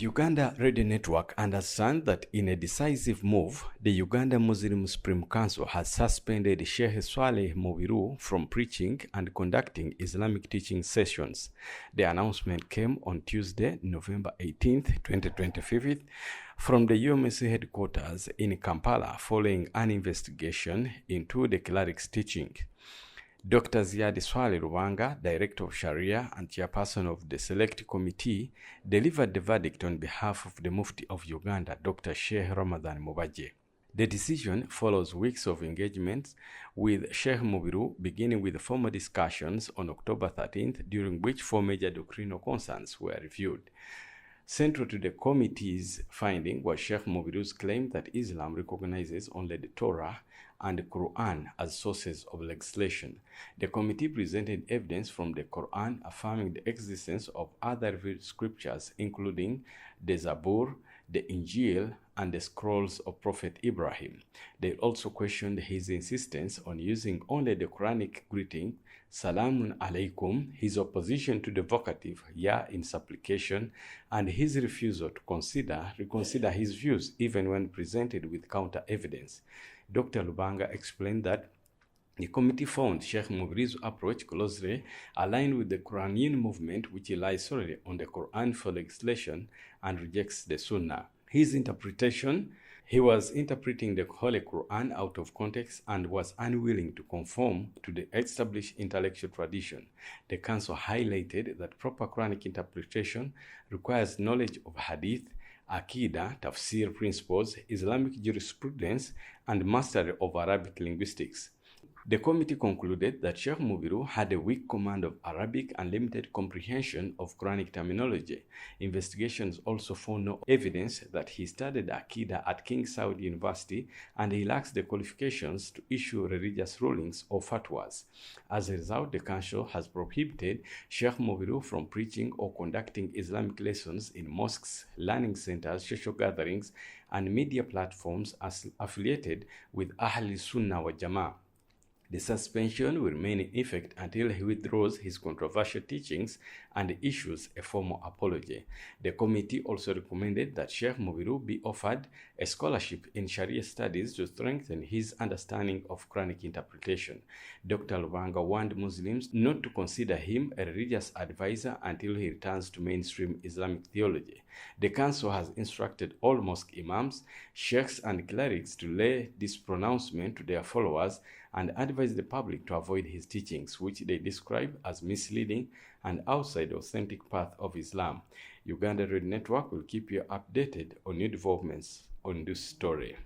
Uganda Radio Network understands that in a decisive move, the Uganda Muslim Supreme Council has suspended Sheikh Swalleh Mubiru from preaching and conducting Islamic teaching sessions. The announcement came on Tuesday, November 18th, 2025, from the Umsc headquarters in Kampala following an investigation into the cleric's teaching. Dr. Ziyad Swalleh Lubanga, Director of Sharia and chairperson of the Select Committee, delivered the verdict on behalf of the Mufti of Uganda, Dr. Sheikh Ramadan Mubaje. The decision follows weeks of engagements with Sheikh Mubiru, beginning with formal discussions on October 13th, during which 4 major doctrinal concerns were reviewed. Central to the committee's finding was Sheikh Mubiru's claim that Islam recognizes only the Torah and the Qur'an as sources of legislation. The committee presented evidence from the Qur'an affirming the existence of other revealed scriptures, including the Zabur, the Injil, and the scrolls of Prophet Ibrahim. They also questioned his insistence on using only the Qur'anic greeting, Salaamun Alaykum, his opposition to the vocative, ya in supplication, and his refusal to reconsider his views even when presented with counter evidence. Dr. Lubanga explained that the committee found Sheikh Mubiru's approach closely aligned with the Qur'anian movement, which relies solely on the Qur'an for legislation and rejects the Sunnah. His interpretation: he was interpreting the Holy Qur'an out of context and was unwilling to conform to the established intellectual tradition. The council highlighted that proper Quranic interpretation requires knowledge of hadith, Aqidah, tafsir principles, Islamic jurisprudence, and mastery of Arabic linguistics. The committee concluded that Sheikh Mubiru had a weak command of Arabic and limited comprehension of Quranic terminology. Investigations also found no evidence that he studied Aqidah at King Saud University, and he lacks the qualifications to issue religious rulings or fatwas. As a result, the council has prohibited Sheikh Mubiru from preaching or conducting Islamic lessons in mosques, learning centers, social gatherings, and media platforms as affiliated with Ahl Sunnah wa Jama'ah. The suspension will remain in effect until he withdraws his controversial teachings and issues a formal apology. The committee also recommended that Sheikh Mubiru be offered a scholarship in Sharia studies to strengthen his understanding of Quranic interpretation. Dr. Lubanga warned Muslims not to consider him a religious advisor until he returns to mainstream Islamic theology. The council has instructed all mosque imams, sheikhs, and clerics to lay this pronouncement to their followers and advise the public to avoid his teachings, which they describe as misleading and outside the authentic path of Islam. Uganda Radio Network will keep you updated on new developments on this story.